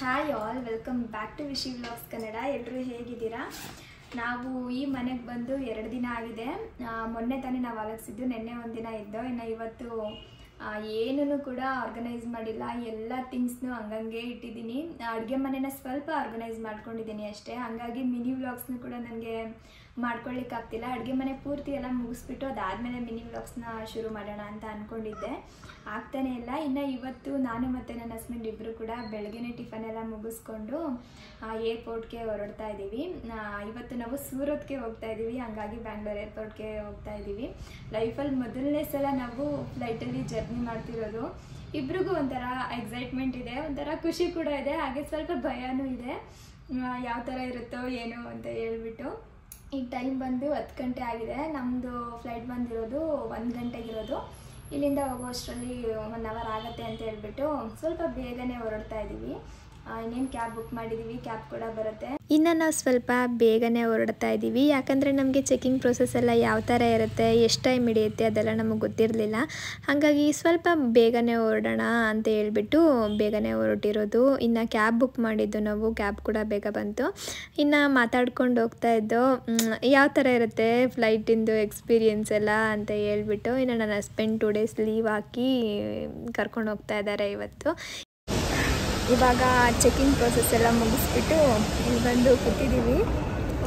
Hi all, welcome back to Vishi vlogs Kannada. ಎಲ್ಲರೂ ಹೇಗಿದ್ದೀರಾ? ನಾವು ಈ ಮನೆಗೆ ಬಂದು 2 ದಿನ ಆಗಿದೆ. ಮೊನ್ನೆ ತಾನೇ ನಾವು ಅಲಗಿಸಿದ್ದು, ನಿನ್ನೆ ಒಂದಿನ ಇದ್ದು. ಇನ್ನು ಇವತ್ತು ಏನೂ ಕೂಡ ಆರ್ಗನೈಸ್ ಮಾಡಿಲ್ಲ. ಎಲ್ಲ ಥಿಂಗ್ಸ್ನು ಹಂಗಂಗೆ ಇಟ್ಟಿದ್ದೀನಿ. ಅಡುಗೆ ಮನೆನ ಸ್ವಲ್ಪ ಆರ್ಗನೈಸ್ ಮಾಡ್ಕೊಂಡಿದ್ದೀನಿ ಅಷ್ಟೇ. ಹಂಗಾಗಿ ಮಿನಿ ವ್ಲಾಗ್ಸ್ನು ಕೂಡ ನನಗೆ ಮಾಡ್ಕೊಳ್ಳಿಕ್ಕಾಗ್ತಿಲ್ಲ. ಅಡುಗೆ ಮನೆ ಪೂರ್ತಿ ಎಲ್ಲ ಮುಗಿಸ್ಬಿಟ್ಟು ಅದಾದಮೇಲೆ ಮಿನಿ ವ್ಲಾಗ್ಸ್ನ ಶುರು ಮಾಡೋಣ ಅಂತ ಅಂದ್ಕೊಂಡಿದ್ದೆ. ಆಗ್ತಾನೆ ಇಲ್ಲ. ಇನ್ನು ಇವತ್ತು ನಾನು ಮತ್ತು ನನ್ನ ಹಸ್ಬೆಂಡ್ ಇಬ್ಬರು ಕೂಡ ಬೆಳಗ್ಗೆನೇ ಟಿಫನ್ ಎಲ್ಲ ಮುಗಿಸ್ಕೊಂಡು ಏರ್ಪೋರ್ಟ್ಗೆ ಹೊರಡ್ತಾ ಇದ್ದೀವಿ. ಇವತ್ತು ನಾವು ಸೂರತ್ಗೆ ಹೋಗ್ತಾ ಇದ್ದೀವಿ. ಹಂಗಾಗಿ ಬ್ಯಾಂಗ್ಳೂರ್ ಏರ್ಪೋರ್ಟ್ಗೆ ಹೋಗ್ತಾ ಇದ್ದೀವಿ. ಲೈಫಲ್ಲಿ ಮೊದಲನೇ ಸಲ ನಾವು ಫ್ಲೈಟಲ್ಲಿ ಜರ್ನಿ ಮಾಡ್ತಿರೋದು. ಇಬ್ರಿಗೂ ಒಂಥರ ಎಕ್ಸೈಟ್ಮೆಂಟ್ ಇದೆ, ಒಂಥರ ಖುಷಿ ಕೂಡ ಇದೆ, ಹಾಗೆ ಸ್ವಲ್ಪ ಭಯನೂ ಇದೆ. ಯಾವ ಥರ ಇರುತ್ತೋ ಏನೋ ಅಂತ ಹೇಳ್ಬಿಟ್ಟು. ಈಗ ಟೈಮ್ ಬಂದು 10 ಗಂಟೆ ಆಗಿದೆ. ನಮ್ಮದು ಫ್ಲೈಟ್ ಬಂದಿರೋದು 1 ಗಂಟೆಗಿರೋದು. ಇಲ್ಲಿಂದ ಹೋಗೋಷ್ಟರಲ್ಲಿ 1 ಅವರ್ ಆಗುತ್ತೆ ಅಂತ ಹೇಳ್ಬಿಟ್ಟು ಸ್ವಲ್ಪ ಬೇಗನೆ ಹೊರಡ್ತಾ ಇದ್ದೀವಿ. ಇನ್ನೇನು ಕ್ಯಾಬ್ ಬುಕ್ ಮಾಡಿದ್ದೀವಿ, ಕ್ಯಾಬ್ ಕೂಡ ಬರುತ್ತೆ. ಇನ್ನು ನಾವು ಸ್ವಲ್ಪ ಬೇಗನೆ ಹೊರಡ್ತಾ ಇದ್ದೀವಿ. ಯಾಕಂದರೆ ನಮಗೆ ಚೆಕಿಂಗ್ ಪ್ರೊಸೆಸ್ ಎಲ್ಲ ಯಾವ ಥರ ಇರುತ್ತೆ, ಎಷ್ಟು ಟೈಮ್ ಹಿಡಿಯುತ್ತೆ ಅದೆಲ್ಲ ನಮಗೆ ಗೊತ್ತಿರಲಿಲ್ಲ. ಹಾಗಾಗಿ ಸ್ವಲ್ಪ ಬೇಗನೆ ಹೊರಡೋಣ ಅಂತ ಹೇಳ್ಬಿಟ್ಟು ಬೇಗನೆ ಹೊರಟಿರೋದು. ಇನ್ನು ಕ್ಯಾಬ್ ಬುಕ್ ಮಾಡಿದ್ದು ನಾವು, ಕ್ಯಾಬ್ ಕೂಡ ಬೇಗ ಬಂತು. ಇನ್ನು ಮಾತಾಡ್ಕೊಂಡು ಹೋಗ್ತಾ ಇದ್ದೋ ಯಾವ ಥರ ಇರುತ್ತೆ ಫ್ಲೈಟಿಂದು ಎಕ್ಸ್ಪೀರಿಯೆನ್ಸ್ ಎಲ್ಲ ಅಂತ ಹೇಳ್ಬಿಟ್ಟು. ಇನ್ನು ನನ್ನ ಹಸ್ಬೆಂಡ್ 2 ಡೇಸ್ ಲೀವ್ ಹಾಕಿ ಕರ್ಕೊಂಡು ಹೋಗ್ತಾ ಇದ್ದಾರೆ ಇವತ್ತು. ಇವಾಗ ಚೆಕಿಂಗ್ ಪ್ರೊಸೆಸ್ ಎಲ್ಲ ಮುಗಿಸ್ಬಿಟ್ಟು ಇಲ್ಲಿ ಬಂದು ಕೂತಿದ್ದೀವಿ.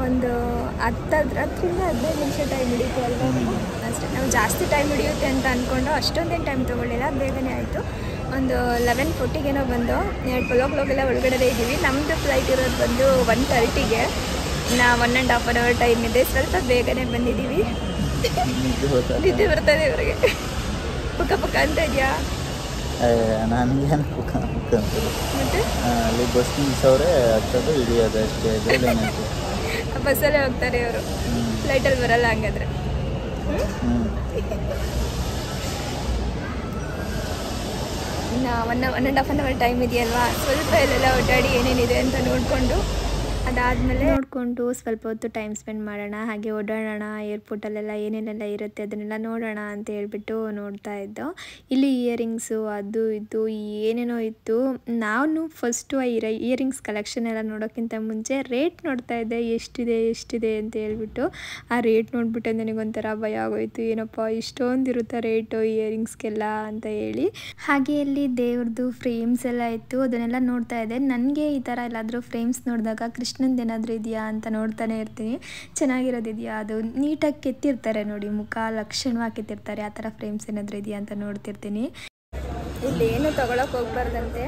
ಒಂದು 10-15 ನಿಮಿಷ ಟೈಮ್ ಹಿಡಿಯುತ್ತೆ ಅಲ್ವಾ ಅಷ್ಟೇ. ನಾವು ಜಾಸ್ತಿ ಟೈಮ್ ಹಿಡಿಯುತ್ತೆ ಅಂತ ಅಂದ್ಕೊಂಡು ಅಷ್ಟೊಂದೇನು ಟೈಮ್ ತೊಗೊಳ್ಳಿಲ್ಲ, ಬೇಗನೆ ಆಯಿತು. ಒಂದು 11:40 ಬಂದು 12 o'clock ಒಳಗಡೆ ಇದ್ದೀವಿ. ನಮ್ಮದು ಫ್ಲೈಟ್ ಇರೋದು ಬಂದು 1:30ಗೆ. ಇನ್ನು 1.5 hour ಟೈಮ್ ಇದೆ. ಸ್ವಲ್ಪ ಬೇಗನೆ ಬಂದಿದ್ದೀವಿ. ನಿದ್ದೆ ಬರ್ತದೆ ಇವರಿಗೆ. ಪುಕ್ಕ ಪುಕ್ಕ ಅಂತ ಇದೆಯಾ? ನನಗೇನು ಮತ್ತೆ ಅಲ್ಲಿ ಬಸ್ ನಿಲ್ಸವ್ರೆ, ಹತ್ತೋದು ಹಿಡಿಯೋದು ಅಷ್ಟೇ. ಬಸ್ಸಲ್ಲೇ ಹೋಗ್ತಾರೆ ಇವರು, ಫ್ಲೈಟಲ್ಲಿ ಬರಲ್ಲ ಹಂಗಾದ್ರೆ. ಇನ್ನು 1.5 hour ಟೈಮ್ ಇದೆಯಲ್ವಾ, ಸ್ವಲ್ಪ ಎಲ್ಲೆಲ್ಲ ಓಡಾಡಿ ಏನೇನಿದೆ ಅಂತ ನೋಡಿಕೊಂಡು ಅದಾದಮೇಲೆ ಸ್ವಲ್ಪ ಹೊತ್ತು ಟೈಮ್ ಸ್ಪೆಂಡ್ ಮಾಡೋಣ, ಹಾಗೆ ಓಡಾಡೋಣ. ಏರ್ಪೋರ್ಟಲ್ಲೆಲ್ಲ ಏನೇನೆಲ್ಲ ಇರುತ್ತೆ ಅದನ್ನೆಲ್ಲ ನೋಡೋಣ ಅಂತ ಹೇಳ್ಬಿಟ್ಟು ನೋಡ್ತಾ ಇದ್ದೋ. ಇಲ್ಲಿ ಇಯರಿಂಗ್ಸು ಅದು ಇದು ಏನೇನೋ ಇತ್ತು. ನಾನು ಫಸ್ಟು ಆ ಇಯರಿಂಗ್ಸ್ ಕಲೆಕ್ಷನ್ ಎಲ್ಲ ನೋಡೋಕ್ಕಿಂತ ಮುಂಚೆ ರೇಟ್ ನೋಡ್ತಾ ಇದ್ದೆ, ಎಷ್ಟಿದೆ ಅಂತ ಹೇಳ್ಬಿಟ್ಟು. ಆ ರೇಟ್ ನೋಡಿಬಿಟ್ಟೆ ನನಗೊಂಥರ ಭಯ ಆಗೋಯ್ತು. ಏನಪ್ಪ ಇಷ್ಟೊಂದು ಇರುತ್ತೆ ರೇಟು ಇಯರಿಂಗ್ಸ್ಗೆಲ್ಲ ಅಂತ ಹೇಳಿ. ಹಾಗೆ ಇಲ್ಲಿ ದೇವ್ರದ್ದು ಫ್ರೇಮ್ಸ್ ಎಲ್ಲ ಇತ್ತು, ಅದನ್ನೆಲ್ಲ ನೋಡ್ತಾ ಇದ್ದೆ. ನನಗೆ ಈ ಥರ ಎಲ್ಲಾದರೂ ಫ್ರೇಮ್ಸ್ ನೋಡಿದಾಗ ಕೃಷ್ಣಂದು ಏನಾದರೂ ಇದೆಯಾ ಅಂತ ನೋಡ್ತಾನೆ ಇರ್ತೀನಿ. ಚೆನ್ನಾಗಿರೋದಿದೆಯಾ, ಅದು ನೀಟಾಗಿ ಕೆತ್ತಿರ್ತಾರೆ ನೋಡಿ, ಮುಖ ಲಕ್ಷಣವಾಗಿ ಕೆತ್ತಿರ್ತಾರೆ. ಆ ಥರ ಫ್ರೇಮ್ಸ್ ಏನಾದರೂ ಇದೆಯಾ ಅಂತ ನೋಡ್ತಿರ್ತೀನಿ. ಇಲ್ಲಿ ಏನು ತೊಗೊಳಕ್ಕೆ ಹೋಗ್ಬಾರ್ದಂತೆ,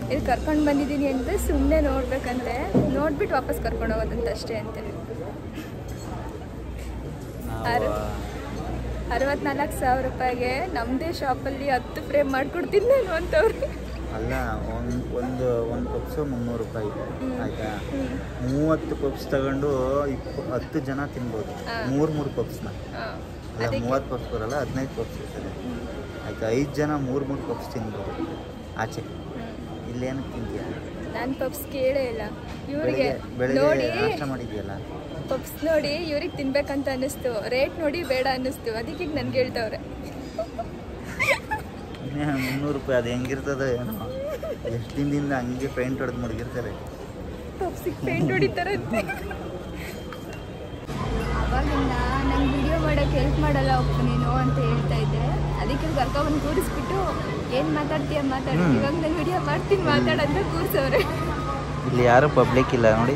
ಇಲ್ಲಿ ಕರ್ಕೊಂಡು ಬಂದಿದ್ದೀನಿ ಅಂತ ಸುಮ್ಮನೆ ನೋಡ್ಬೇಕಂತೆ, ನೋಡ್ಬಿಟ್ಟು ವಾಪಸ್ ಕರ್ಕೊಂಡು ಹೋಗೋದಂತೆ ಅಷ್ಟೇ ಅಂತೆ. 64,000 ರೂಪಾಯಿಗೆ ನಮ್ಮದೇ ಶಾಪಲ್ಲಿ 10 ಫ್ರೇಮ್ ಮಾಡಿಕೊಡ್ತೀನಿ ನಾನು ಅಂತವ್ರಿಗೆ. ಅಲ್ಲ, ಒಂದು ಪಪ್ಸು 300 ರೂಪಾಯಿ ಆಯಿತಾ. 30 ಪಪ್ಸ್ ತಗೊಂಡು 10 ಜನ ತಿನ್ಬೋದು. 3 ಪಪ್ಸ್ನ ಅಲ್ಲ, 30 ಪಪ್ಸ್ ಬರಲ್ಲ, 15 ಪಪ್ಸ್ ಇರ್ತದೆ ಆಯಿತಾ. 5 ಜನ 3 ಪಪ್ಸ್ ತಿನ್ಬೋದು ಆಚೆ. ಇಲ್ಲೇನು ತಿಂತೀಯ? ನಾನು ಪಪ್ಸ್ ಕೇಳೇ ಇಲ್ಲ. ಇವರಿಗೆ ನೋಡಿ ನಾಷ್ಟ ಮಾಡಿದ್ಯಲ್ಲ, ಪಪ್ಸ್ ನೋಡಿ ಇವ್ರಿಗೆ ತಿನ್ಬೇಕಂತ ಅನ್ನಿಸ್ತು, ರೇಟ್ ನೋಡಿ ಬೇಡ ಅನ್ನಿಸ್ತು, ಅದಕ್ಕೆ ನನಗೆ ಹೇಳ್ತವ್ರೆ 300 ರೂಪಾಯಿ. ಅದು ಹೆಂಗಿರ್ತದೆ ಏನೋ, ಎಷ್ಟು ದಿನದಿಂದ ಹಂಗೆ ಪೇಂಟ್ ಹೊಡೆದು ಮಡಗಿರ್ತಾರೆ. ಪಪ್ಸಿಗೆ ಪೇಂಟ್ ಹೊಡಿತಾರಂತೆ. ಅವಾಗಿಂದ ನಂಗೆ ವಿಡಿಯೋ ಮಾಡೋಕ್ಕೆ ಹೆಲ್ಪ್ ಮಾಡಲ್ಲ ಹೋಗ್ತು ನೀನು ಅಂತ ಹೇಳ್ತಾ ಇದ್ದೆ. ಅದಕ್ಕೆ ಕರ್ಕೊಂಡ್ಬಂದು ಕೂರಿಸ್ಬಿಟ್ಟು ಏನು ಮಾತಾಡ್ತೀಯ ಮಾತಾಡಿ, ಇವಾಗ ನಾನು ವಿಡಿಯೋ ಮಾಡ್ತೀನಿ ಮಾತಾಡೋದು ಕೂರಿಸವ್ರೆ. ಇಲ್ಲಿ ಯಾರು ಪಬ್ಲಿಕ್ ಇಲ್ಲ ನೋಡಿ.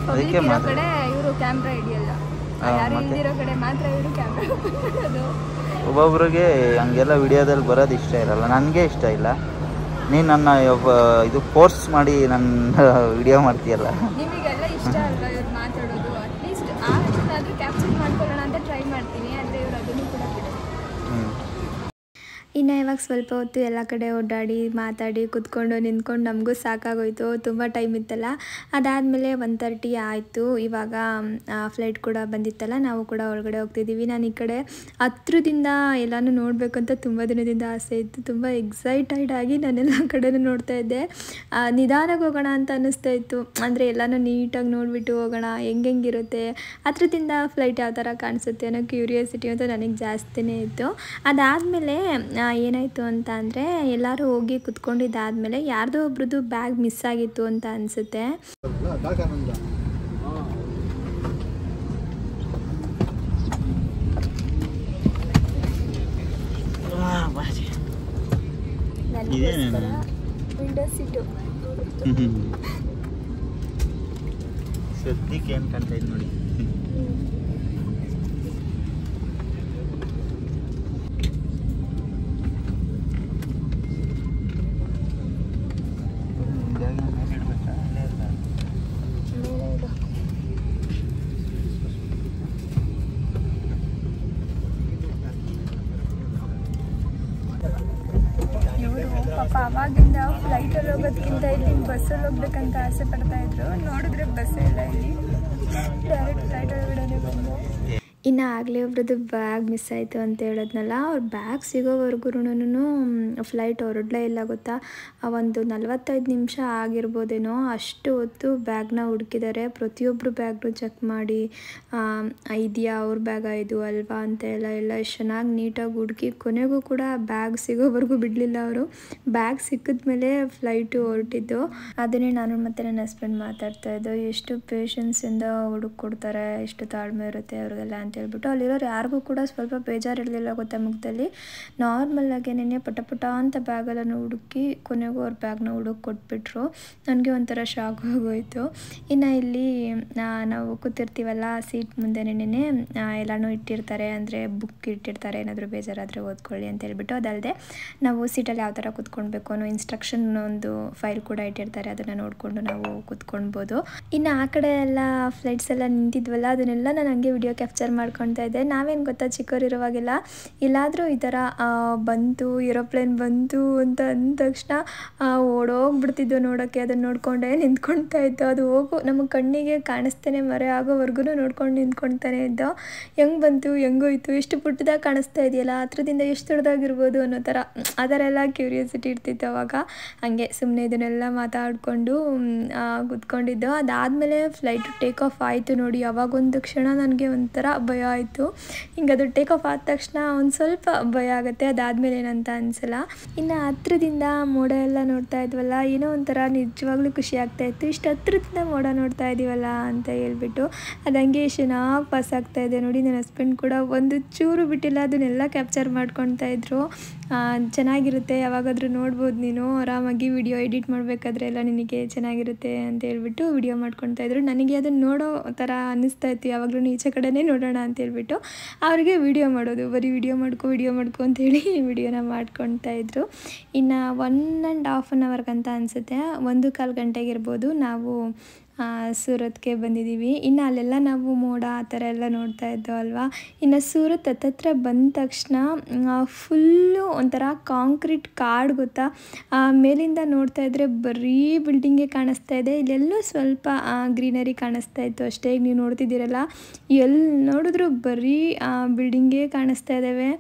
ಪಬ್ಲಿಕ್ ಇರೋ ಕಡೆ ಇವರು ಕ್ಯಾಮ್ರಾ ಹಿಡಿಯಲ್ಲ, ಯಾರು ಇಲ್ದಿರೋ ಕಡೆ ಮಾತ್ರ ಇವರು ಕ್ಯಾಮ್ರಾ ಮಾಡೋದು. ಒಬ್ಬೊಬ್ರಿಗೆ ಹಂಗೆಲ್ಲ ವಿಡಿಯೋದಲ್ಲಿ ಬರೋದು ಇಷ್ಟ ಇರಲ್ಲ. ನನಗೆ ಇಷ್ಟ ಇಲ್ಲ. ನೀನು ನನ್ನ ಇದು ಫೋರ್ಸ್ ಮಾಡಿ ನನ್ನ ವಿಡಿಯೋ ಮಾಡ್ತೀಯಲ್ಲ. ನಿಮಗೆಲ್ಲ ಇಷ್ಟ ಅಲ್ವಾ ಇವ್ರು ಮಾತಾಡೋದು? ಅಟ್ಲೀಸ್ಟ್ ಆದರೂ ಕ್ಯಾಪ್ಚರ್ ಮಾಡ್ಕೊಳ್ಳೋಣ ಅಂತ ಟ್ರೈ ಮಾಡ್ತೀನಿ, ಆದರೆ ಇವರು ಅದನ್ನು ಕೂಡ ಬಿಡೋದು. ಇನ್ನು ಇವಾಗ ಸ್ವಲ್ಪ ಹೊತ್ತು ಎಲ್ಲ ಕಡೆ ಓಡಾಡಿ ಮಾತಾಡಿ ಕೂತ್ಕೊಂಡು ನಿಂತ್ಕೊಂಡು ನಮಗೂ ಸಾಕಾಗೋಯ್ತು, ತುಂಬ ಟೈಮ್ ಇತ್ತಲ್ಲ. ಅದಾದಮೇಲೆ 1:30 ಆಯಿತು. ಇವಾಗ ಫ್ಲೈಟ್ ಕೂಡ ಬಂದಿತ್ತಲ್ಲ, ನಾವು ಕೂಡ ಒಳಗಡೆ ಹೋಗ್ತಿದ್ದೀವಿ. ನಾನು ಈ ಕಡೆ ಹತ್ರದಿಂದ ಎಲ್ಲನೂ ನೋಡಬೇಕಂತ ತುಂಬ ದಿನದಿಂದ ಆಸೆ ಇತ್ತು. ತುಂಬ ಎಕ್ಸೈಟೆಡ್ ಆಗಿ ನಾನೆಲ್ಲ ಕಡೆನೂ ನೋಡ್ತಾ ಇದ್ದೆ. ನಿಧಾನಕ್ಕೆ ಹೋಗೋಣ ಅಂತ ಅನ್ನಿಸ್ತಾ ಇತ್ತು. ಅಂದರೆ ಎಲ್ಲನೂ ನೀಟಾಗಿ ನೋಡಿಬಿಟ್ಟು ಹೋಗೋಣ, ಹೆಂಗಿರುತ್ತೆ ಹತ್ರದಿಂದ ಫ್ಲೈಟ್ ಯಾವ ಥರ ಕಾಣಿಸುತ್ತೆ ಅನ್ನೋ ಕ್ಯೂರಿಯಾಸಿಟಿ ಅಂತ ನನಗೆ ಜಾಸ್ತಿನೇ ಇತ್ತು. ಅದಾದಮೇಲೆ ಏನಾಯಿತು ಅಂತ ಅಂದರೆ ಎಲ್ಲರೂ ಹೋಗಿ ಕುತ್ಕೊಂಡಿದ್ದಾದಮೇಲೆ ಯಾರ್ದೋ ಒಬ್ರದ್ದು ಬ್ಯಾಗ್ ಮಿಸ್ ಆಗಿತ್ತು ಅಂತ ಅನಿಸುತ್ತೆ. ವಿಂಡೋ ಸೀಟು ಸದ್ಯಕ್ಕೆ ಏನು ಕಾಣ್ತಾ ಇದೆ ನೋಡಿ. ಪಾಪ ಅವಾಗಿಂದ ಫ್ಲೈಟಲ್ಲಿ ಹೋಗೋದಕ್ಕಿಂತ ಇಲ್ಲಿ ಬಸ್ಸಲ್ಲಿ ಹೋಗ್ಬೇಕಂತ ಆಸೆ ಪಡ್ತಾ ಇದ್ರು. ನೋಡಿದ್ರೆ ಬಸ್ಸೇ ಇಲ್ಲ, ಇಲ್ಲಿ ಡೈರೆಕ್ಟ್ ಫ್ಲೈಟ್ ಒಳಗಡೆ ಬಂದು. ಇನ್ನು ಆಗಲೇ ಒಬ್ರದ್ದು ಬ್ಯಾಗ್ ಮಿಸ್ ಆಯಿತು ಅಂತ ಹೇಳಿದ್ನಲ್ಲ, ಅವ್ರ ಬ್ಯಾಗ್ ಸಿಗೋವರೆಗೂ ಫ್ಲೈಟ್ ಹೊರಡಲೇ ಇಲ್ಲ ಗೊತ್ತಾ. ಒಂದು 45 ನಿಮಿಷ ಆಗಿರ್ಬೋದೇನೋ, ಅಷ್ಟು ಹೊತ್ತು ಬ್ಯಾಗ್ನ ಹುಡುಕಿದ್ದಾರೆ. ಪ್ರತಿಯೊಬ್ಬರು ಬ್ಯಾಗ್ನು ಚೆಕ್ ಮಾಡಿ ಇದೆಯಾ ಅವ್ರ ಬ್ಯಾಗ ಇದು ಅಲ್ವಾ ಅಂತ ಎಲ್ಲ ಎಷ್ಟು ಚೆನ್ನಾಗಿ ನೀಟಾಗಿ ಹುಡುಕಿ ಕೊನೆಗೂ ಕೂಡ ಬ್ಯಾಗ್ ಸಿಗೋವರೆಗೂ ಬಿಡಲಿಲ್ಲ ಅವರು. ಬ್ಯಾಗ್ ಸಿಕ್ಕಿದ್ಮೇಲೆ ಫ್ಲೈಟು ಹೊರಟಿದ್ದು. ಅದನ್ನೇ ನಾನು ಮತ್ತು ನನ್ನ ಹಸ್ಬೆಂಡ್ ಮಾತಾಡ್ತಾ ಇದ್ದೋ, ಎಷ್ಟು ಪೇಷನ್ಸಿಂದ ಹುಡುಕೊಡ್ತಾರೆ, ಎಷ್ಟು ತಾಳ್ಮೆ ಇರುತ್ತೆ ಅವ್ರಿಗೆಲ್ಲ ಅಂತ ಹೇಳ್ಬಿಟ್ಟು. ಅಲ್ಲಿರೋರು ಯಾರಿಗೂ ಕೂಡ ಸ್ವಲ್ಪ ಬೇಜಾರಿರಲಿಲ್ಲ ಗೊತ್ತಾ ಮುಖದಲ್ಲಿ. ನಾರ್ಮಲಾಗಿ ನೆನ್ನೆ ಪಟ ಅಂತ ಬ್ಯಾಗೆಲ್ಲನೂ ಹುಡುಕಿ ಕೊನೆಗೂ ಅವ್ರ ಬ್ಯಾಗ್ನ ಹುಡುಕಿ ಕೊಟ್ಬಿಟ್ರು. ನನಗೆ ಒಂಥರ ಶಾಕ್ ಆಗೋಯಿತು. ಇನ್ನು ಇಲ್ಲಿ ನಾವು ಕೂತಿರ್ತೀವಲ್ಲ ಸೀಟ್ ಮುಂದೆ ನೆನ್ನೆ ಎಲ್ಲನೂ ಇಟ್ಟಿರ್ತಾರೆ, ಅಂದರೆ ಬುಕ್ ಇಟ್ಟಿರ್ತಾರೆ, ಏನಾದರೂ ಬೇಜಾರಾದರೆ ಓದ್ಕೊಳ್ಳಿ ಅಂತ ಹೇಳ್ಬಿಟ್ಟು. ಅದಲ್ಲದೆ ನಾವು ಸೀಟಲ್ಲಿ ಯಾವ ಥರ ಕೂತ್ಕೊಳ್ಬೇಕು ಅನ್ನೋ ಇನ್ಸ್ಟ್ರಕ್ಷನ್ ಒಂದು ಫೈಲ್ ಕೂಡ ಇಟ್ಟಿರ್ತಾರೆ, ಅದನ್ನು ನೋಡಿಕೊಂಡು ನಾವು ಕೂತ್ಕೊಳ್ಬೋದು. ಇನ್ನು ಆ ಕಡೆ ಎಲ್ಲ ಫ್ಲೈಟ್ಸ್ ಎಲ್ಲ ನಿಂತಿದ್ವಲ್ಲ, ಅದನ್ನೆಲ್ಲ ನಾನು ಹಂಗೆ ವಿಡಿಯೋ ಕ್ಯಾಪ್ಚರ್ ಮಾಡ್ಕೊಳ್ತಾ ಇದ್ದೆ. ನಾವೇನು ಗೊತ್ತಾ, ಚಿಕ್ಕವರಿರುವಾಗೆಲ್ಲ ಎಲ್ಲಾದರೂ ಈ ಥರ ಬಂತು, ಏರೋಪ್ಲೇನ್ ಬಂತು ಅಂತ ಅಂದ ತಕ್ಷಣ ಓಡೋಗ್ಬಿಡ್ತಿದ್ದೋ ನೋಡೋಕ್ಕೆ. ಅದನ್ನು ನೋಡ್ಕೊಂಡೇ ನಿಂತ್ಕೊಳ್ತಾ ಇದ್ದೋ. ಅದು ನಮಗೆ ಕಣ್ಣಿಗೆ ಕಾಣಿಸ್ತೇನೆ ಮರೆ ಆಗೋವರೆಗೂ ನೋಡ್ಕೊಂಡು ನಿಂತ್ಕೊಳ್ತಾನೆ ಇದ್ದೋ. ಹೆಂಗೆ ಬಂತು, ಹೆಂಗೋಯ್ತು, ಎಷ್ಟು ಪುಟ್ಟದಾಗ ಕಾಣಿಸ್ತಾ ಇದೆಯಲ್ಲ, ಹತ್ರದಿಂದ ಎಷ್ಟು ದೊಡ್ಡದಾಗಿರ್ಬೋದು ಅನ್ನೋ ಥರ ಆ ಥರ ಎಲ್ಲ ಕ್ಯೂರಿಯಾಸಿಟಿ ಇರ್ತಿತ್ತು ಅವಾಗ. ಹಾಗೆ ಸುಮ್ಮನೆ ಇದನ್ನೆಲ್ಲ ಮಾತಾಡಿಕೊಂಡು ಕೂತ್ಕೊಂಡಿದ್ದೋ. ಅದಾದಮೇಲೆ ಫ್ಲೈಟು ಟೇಕ್ ಆಫ್ ಆಯಿತು ನೋಡಿ. ಅವಾಗೊಂದು ಕ್ಷಣ ನನಗೆ ಒಂಥರ ಭಯ ಆಯಿತು. ಹಿಂಗೆ ಅದು ಟೇಕ್ ಆಫ್ ಆದ ತಕ್ಷಣ ಒಂದು ಸ್ವಲ್ಪ ಭಯ ಆಗುತ್ತೆ, ಅದಾದಮೇಲೆ ಏನಂತ ಅನಿಸಲ್ಲ. ಇನ್ನು ಹತ್ರದಿಂದ ಮೋಡ ಎಲ್ಲ ನೋಡ್ತಾ ಇದ್ವಲ್ಲ, ಏನೋ ಒಂಥರ ನಿಜವಾಗ್ಲೂ ಖುಷಿ ಆಗ್ತಾಯಿತ್ತು. ಇಷ್ಟು ಹತ್ರದಿಂದ ಮೋಡ ನೋಡ್ತಾ ಇದ್ದೀವಲ್ಲ ಅಂತ ಹೇಳ್ಬಿಟ್ಟು. ಅದು ಹಂಗೆ ಚೆನ್ನಾಗಿ ಪಾಸ್ ಆಗ್ತಾಯಿದೆ ನೋಡಿ. ನನ್ನ ಹಸ್ಬೆಂಡ್ ಕೂಡ ಒಂದು ಚೂರು ಬಿಟ್ಟಿಲ್ಲ, ಅದನ್ನೆಲ್ಲ ಕ್ಯಾಪ್ಚರ್ ಮಾಡ್ಕೊಳ್ತಾ ಇದ್ರು. ಚೆನ್ನಾಗಿರುತ್ತೆ, ಯಾವಾಗಾದರೂ ನೋಡ್ಬೋದು ನೀನು ಆರಾಮಾಗಿ. ವಿಡಿಯೋ ಎಡಿಟ್ ಮಾಡಬೇಕಾದ್ರೆ ಎಲ್ಲ ನಿನಗೆ ಚೆನ್ನಾಗಿರುತ್ತೆ ಅಂತ ಹೇಳ್ಬಿಟ್ಟು ವಿಡಿಯೋ ಮಾಡ್ಕೊಳ್ತಾ ಇದ್ರು. ನನಗೆ ಅದನ್ನು ನೋಡೋ ಥರ ಅನ್ನಿಸ್ತಾ ಇತ್ತು, ಯಾವಾಗಲೂ ಈಚೆ ಕಡೆನೇ ನೋಡೋಣ ಅಂತ ಹೇಳ್ಬಿಟ್ಟು. ಅವರಿಗೆ ವಿಡಿಯೋ ಮಾಡೋದು, ಬರೀ ವಿಡಿಯೋ ಮಾಡ್ಕೊ ಅಂತೇಳಿ ವಿಡಿಯೋನ ಮಾಡ್ಕೊಳ್ತಾ ಇದ್ರು. ಇನ್ನು 1.5 ಅವರ್ಗಂತ ಅನಿಸುತ್ತೆ, 1-1/4 ಗಂಟೆಗಿರ್ಬೋದು ನಾವು ಸೂರತ್ಗೆ ಬಂದಿದ್ದೀವಿ. ಇನ್ನು ಅಲ್ಲೆಲ್ಲ ನಾವು ಮೋಡ ಆ ಥರ ಎಲ್ಲ ನೋಡ್ತಾ ಇದ್ದೋ ಅಲ್ವಾ. ಇನ್ನು ಸೂರತ್ ಹತ್ತತ್ರ ಬಂದ ತಕ್ಷಣ ಫುಲ್ಲು ಒಂಥರ ಕಾಂಕ್ರೀಟ್ ಕಾಡು ಗೊತ್ತಾ. ಮೇಲಿಂದ ನೋಡ್ತಾ ಇದ್ದರೆ ಬರೀ ಬಿಲ್ಡಿಂಗೇ ಕಾಣಿಸ್ತಾ ಇದೆ. ಇಲ್ಲೆಲ್ಲೂ ಸ್ವಲ್ಪ ಗ್ರೀನರಿ ಕಾಣಿಸ್ತಾ ಇತ್ತು ಅಷ್ಟೇ. ಈಗ ನೀವು ನೋಡ್ತಿದ್ದೀರಲ್ಲ, ಎಲ್ಲಿ ನೋಡಿದ್ರು ಬರೀ ಬಿಲ್ಡಿಂಗೇ ಕಾಣಿಸ್ತಾ ಇದ್ದಾವೆ.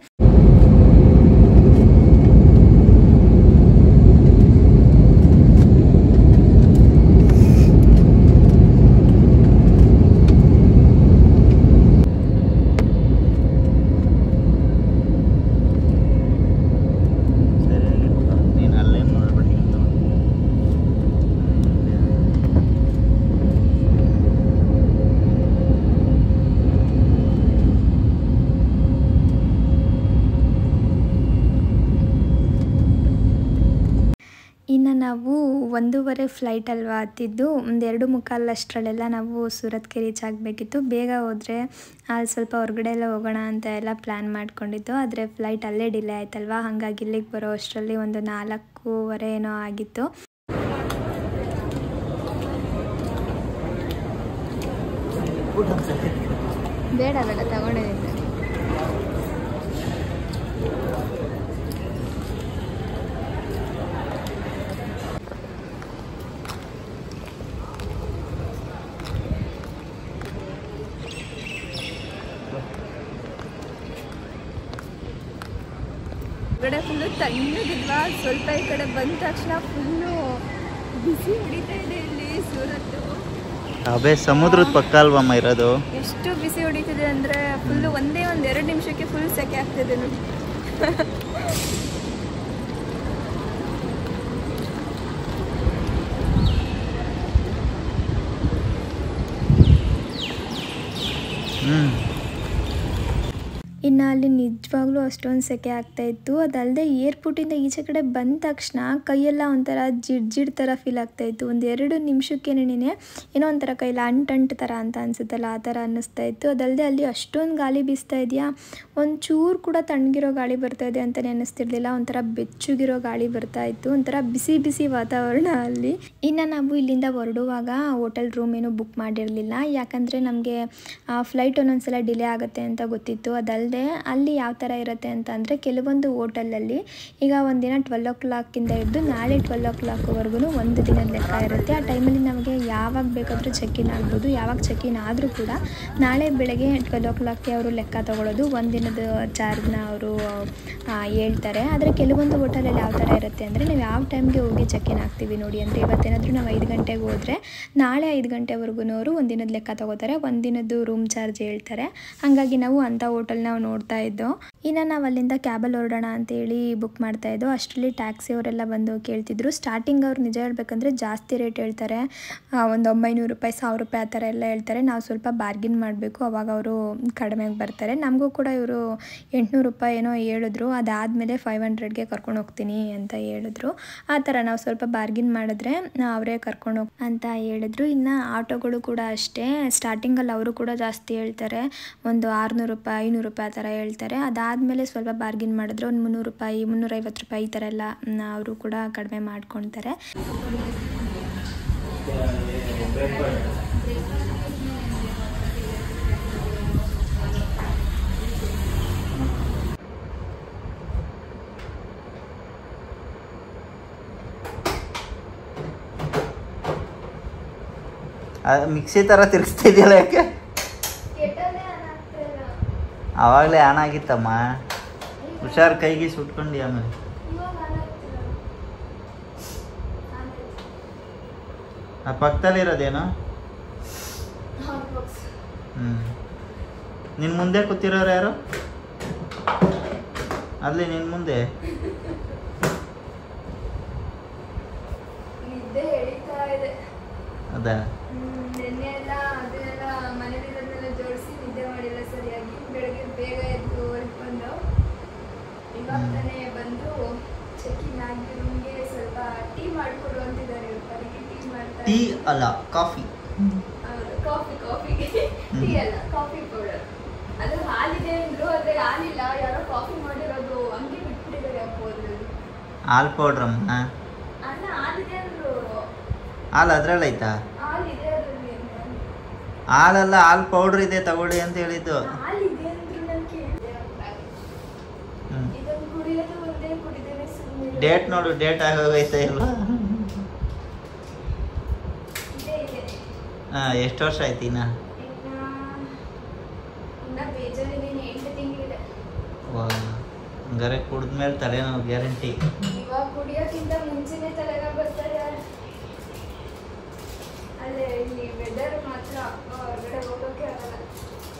ಇನ್ನು ನಾವು 1:30 ಫ್ಲೈಟ್ ಅಲ್ವಾ ಹತ್ತಿದ್ದು. 2:45 ಅಷ್ಟರಲ್ಲೆಲ್ಲ ನಾವು ಸೂರತ್ಗೆ ರೀಚ್ ಆಗಬೇಕಿತ್ತು. ಬೇಗ ಹೋದರೆ ಅಲ್ಲಿ ಸ್ವಲ್ಪ ಹೊರಗಡೆ ಎಲ್ಲ ಹೋಗೋಣ ಅಂತ ಎಲ್ಲ ಪ್ಲ್ಯಾನ್ ಮಾಡ್ಕೊಂಡಿದ್ದು. ಆದರೆ ಫ್ಲೈಟ್ ಅಲ್ಲೇ ಡಿಲೇ ಆಯ್ತಲ್ವ, ಹಾಗಾಗಿ ಇಲ್ಲಿಗೆ ಬರೋ ಅಷ್ಟರಲ್ಲಿ ಒಂದು 4:15 ಏನೋ ಆಗಿತ್ತು. ಬೇಡ ತಗೊಂಡಿದ್ದೀನಿ. ಕಡೆ ಫುಲ್ಲು ತಣ್ಣಗಿದ್ವಾ, ಸ್ವಲ್ಪ ಈ ಕಡೆ ಬಂದ ತಕ್ಷಣ ಫುಲ್ಲು ಬಿಸಿ ಹೊಡಿತಾ ಇದೆ ಇಲ್ಲಿ ಸೂರತ್ತು. ಅಬೇ ಸಮುದ್ರದ ಪಕ್ಕ ಅಲ್ವಮ್ಮ ಇರೋದು. ಎಷ್ಟು ಬಿಸಿ ಹೊಡಿತಿದೆ ಅಂದರೆ ಫುಲ್ಲು ಒಂದೇ 1-2 ನಿಮಿಷಕ್ಕೆ ಫುಲ್ ಸೆಕೆ ಆಗ್ತಿದೆ ನೋಡಿ. ಅಲ್ಲಿ ನಿಜವಾಗ್ಲೂ ಅಷ್ಟೊಂದು ಸೆಕೆ ಆಗ್ತಾಯಿತ್ತು. ಅದಲ್ಲದೆ ಏರ್ಪೋರ್ಟಿಂದ ಈಚೆ ಕಡೆ ಬಂದ ತಕ್ಷಣ ಕೈಯೆಲ್ಲ ಒಂಥರ ಜಿಡ್ ಥರ ಫೀಲ್ ಆಗ್ತಾಯಿತ್ತು. ಒಂದು 2 ನಿಮಿಷಕ್ಕೇನೆ ಏನೋ ಒಂಥರ ಕೈಯಲ್ಲಿ ಅಂಟು ಥರ ಅಂತ ಅನಿಸುತ್ತಲ್ಲ, ಆ ಥರ ಅನ್ನಿಸ್ತಾ ಇತ್ತು. ಅದಲ್ಲದೆ ಅಲ್ಲಿ ಅಷ್ಟೊಂದು ಗಾಳಿ ಬೀಸ್ತಾ ಇದೆಯಾ, ಒಂಚೂರು ಕೂಡ ತಣ್ಣಗಿರೋ ಗಾಳಿ ಬರ್ತಾಯಿದೆ ಅಂತಲೇ ಅನ್ನಿಸ್ತಿರ್ಲಿಲ್ಲ. ಒಂಥರ ಬೆಚ್ಚಗಿರೋ ಗಾಳಿ ಬರ್ತಾ ಇತ್ತು, ಒಂಥರ ಬಿಸಿ ಬಿಸಿ ವಾತಾವರಣ ಅಲ್ಲಿ. ಇನ್ನು ನಾವು ಇಲ್ಲಿಂದ ಹೊರಡುವಾಗ ಹೋಟೆಲ್ ರೂಮ್ ಏನು ಬುಕ್ ಮಾಡಿರಲಿಲ್ಲ, ಯಾಕಂದರೆ ನಮಗೆ ಫ್ಲೈಟ್ ಒಂದೊಂದ್ಸಲ ಡಿಲೇ ಆಗುತ್ತೆ ಅಂತ ಗೊತ್ತಿತ್ತು. ಅದಲ್ಲದೆ ಅಲ್ಲಿ ಯಾವ ಥರ ಇರುತ್ತೆ ಅಂತ ಅಂದರೆ, ಕೆಲವೊಂದು ಹೋಟೆಲಲ್ಲಿ ಈಗ ಒಂದಿನ 12 o'clock ಹಿಡಿದು ನಾಳೆ 12 o'clockವರೆಗೂ ಒಂದು ದಿನದ ಲೆಕ್ಕ ಇರುತ್ತೆ. ಆ ಟೈಮಲ್ಲಿ ನಮಗೆ ಯಾವಾಗ ಬೇಕಾದರೂ ಚೆಕ್-ಇನ್ ಆಗ್ಬೋದು. ಯಾವಾಗ ಚೆಕ್-ಇನ್ ಆದರೂ ಕೂಡ ನಾಳೆ ಬೆಳಗ್ಗೆ 12 o'clockಗೆ ಅವರು ಲೆಕ್ಕ ತೊಗೊಳ್ಳೋದು, ಒಂದಿನದ ಚಾರ್ಜ್ನ ಅವರು ಹೇಳ್ತಾರೆ. ಆದರೆ ಕೆಲವೊಂದು ಹೋಟೆಲಲ್ಲಿ ಯಾವ ಥರ ಇರುತ್ತೆ ಅಂದರೆ, ನಾವು ಯಾವ ಟೈಮ್ಗೆ ಹೋಗಿ ಚೆಕ್-ಇನ್ ಆಗ್ತೀವಿ ನೋಡಿ. ಅಂದರೆ ಇವತ್ತೇನಾದರೂ ನಾವು 5 ಗಂಟೆಗೆ ಹೋದರೆ ನಾಳೆ 5 ಗಂಟೆವರೆಗೂ ಅವರು ಒಂದಿನದ ಲೆಕ್ಕ ತೊಗೋತಾರೆ, ಒಂದಿನದ್ದು ರೂಮ್ ಚಾರ್ಜ್ ಹೇಳ್ತಾರೆ. ಹಾಗಾಗಿ ನಾವು ಅಂಥ ಹೋಟೆಲ್ ನಾವು ನೋಡ್ತಾ ಇದ್ದೋ. ಇನ್ನು ನಾವು ಅಲ್ಲಿಂದ ಕ್ಯಾಬಲ್ಲಿ ಹೊರಡೋಣ ಅಂತೇಳಿ ಬುಕ್ ಮಾಡ್ತಾಯಿದ್ದೋ. ಅಷ್ಟರಲ್ಲಿ ಟ್ಯಾಕ್ಸಿ ಅವರೆಲ್ಲ ಬಂದು ಕೇಳ್ತಿದ್ರು. ಸ್ಟಾರ್ಟಿಂಗ್ ಅವ್ರು ನಿಜ ಹೇಳ್ಬೇಕಂದ್ರೆ ಜಾಸ್ತಿ ರೇಟ್ ಹೇಳ್ತಾರೆ, ಒಂದು 900 ರೂಪಾಯಿ 1000 ರೂಪಾಯಿ ಆ ಥರ ಎಲ್ಲ ಹೇಳ್ತಾರೆ. ನಾವು ಸ್ವಲ್ಪ ಬಾರ್ಗಿನ್ ಮಾಡಬೇಕು, ಅವಾಗ ಅವರು ಕಡಿಮೆಗೆ ಬರ್ತಾರೆ. ನಮಗೂ ಕೂಡ ಇವರು 800 ರೂಪಾಯಿ ಏನೋ ಹೇಳಿದ್ರು. ಅದಾದಮೇಲೆ 500ಗೆ ಕರ್ಕೊಂಡು ಹೋಗ್ತೀನಿ ಅಂತ ಹೇಳಿದ್ರು. ಆ ಥರ ನಾವು ಸ್ವಲ್ಪ ಬಾರ್ಗಿನ್ ಮಾಡಿದ್ರೆ ಅವರೇ ಕರ್ಕೊಂಡು ಹೋಗಿ ಅಂತ ಹೇಳಿದ್ರು. ಇನ್ನು ಆಟೋಗಳು ಕೂಡ ಅಷ್ಟೇ, ಸ್ಟಾರ್ಟಿಂಗಲ್ಲಿ ಅವರು ಕೂಡ ಜಾಸ್ತಿ ಹೇಳ್ತಾರೆ, ಒಂದು 600 ರೂಪಾಯಿ 500 ರೂಪಾಯಿ ಆ ಥರ ಹೇಳ್ತಾರೆ. ಅದಾದಮೇಲೆ ಸ್ವಲ್ಪ ಬಾರ್ಗಿನ್ ಮಾಡಿದ್ರೆ ಒಂದು 300 ರೂಪಾಯಿ 350 ರೂಪಾಯಿ ಈ ಥರ ಎಲ್ಲ ಅವರು ಕೂಡ ಕಡಿಮೆ ಮಾಡ್ಕೊಳ್ತಾರೆ. ಮಿಕ್ಸಿ ಥರ ತಿರ್ಗಿಸ್ತಾ ಇದೆಯಲ್ಲ, ಯಾಕೆ? ಆವಾಗಲೇ ಆನ್ ಆಗಿತ್ತಮ್ಮ, ಹುಷಾರು, ಕೈಗೆ ಸುಟ್ಕೊಂಡು. ಆಮೇಲೆ ಆ ಪಕ್ಕದಲ್ಲಿರೋದೇನು? ನಿನ್ನ ಮುಂದೆ ಕೂತಿರೋರು ಯಾರು? ಅಲ್ಲಿ ನಿನ್ನ ಮುಂದೆ ಅದಾ? ನೆನ್ನೆ ಎಲ್ಲ ಅದನ್ನೆಲ್ಲ ಮನೇಲಿರೋದನ್ನೆಲ್ಲ ಜೋಡಿಸಿ ನಿದ್ದೆ ಮಾಡಿಲ್ಲ ಸರಿಯಾಗಿ. ಬೆಳಗ್ಗೆ ಬೇಗ ಎದ್ದು ಹೊರಗೆ ಬಂದು ಇವಾಗ ತಾನೇ ಬಂದು ಚೆಕ್-ಇನ್ ಆಗಿ ರೂಮ್ಗೆ ಸ್ವಲ್ಪ ಟೀ ಮಾಡಿಕೊಡು ಅಂತಿದ್ದಾರೆ. ಅವರಿಗೆ ಟೀ ಮಾಡ್ತಾರೆ. ಟೀ ಅಲ್ಲ, ಕಾಫಿ. ಹೌದು, ಕಾಫಿ ಟೀ ಅಲ್ಲ, ಕಾಫಿ ಪೌಡರ್. ಅದು ಹಾಲಿದೆ ಅಂದ್ರು, ಆದರೆ ಹಾಲಿಲ್ಲ, ಯಾರೋ ಕಾಫಿ ಮಾಡಿರೋದು ಹಂಗೆ ಬಿಟ್ಬಿಟ್ಟಿದ್ದಾರೆ. ಅದ್ರಲ್ಲಿ ಹಾಲು ಪೌಡ್ರಮ್ಮ. ಅಣ್ಣ ಹಾಲಿದೆ ಅಂದ್ರು. ಹಾಲು ಅದ್ರಲ್ಲಿ ಐತಾ? ಹಾಲಿದೆ ಅದರಲ್ಲಿ. ಹಾಲಲ್ಲ, ಹಾಲು ಪೌಡ್ರ್ ಇದೆ ತಗೊಳ್ಳಿ ಅಂತ ಹೇಳಿದ್ದು. ಹಾಲಿದೆ ಅಂದ್ರು. ನಾನು ಕೇಳಿದೆ. ಇದನ್ನು ಕುಡಿಯೋದು ಒಂದೇ ಕುಡಿದೇನೆ ಸುಮ್ಮನೆ. ಡೇಟ್ ನೋಡು, ಡೇಟ್ ಆಗೋಗೈತೆ ಇಲ್ವಾ? ಎಷ್ಟು ವರ್ಷ ಆಯ್ತು? ಇನ್ನ ಬೇಜಾರಿದ್ದೀನಿ, 8 ತಿಂಗಳಿದೆ. ಹಂಗಾರೆ ಕುಡಿದ್ಮೇಲೆ ತಲೆನೋವು ಗ್ಯಾರಂಟಿ. ಇವಾಗ ಕುಡಿಯೋಕ್ಕಿಂತ ಮುಂಚೆನೆ ತಲೆನೋವು ಬರ್ತಾರೆ. ಅಲ್ಲೇ ಇಲ್ಲಿ ವೆದರ್ ಮಾತ್ರ ಹೊರಗಡೆ ಹೋಗೋಕೆ ಆಗಲ್ಲ,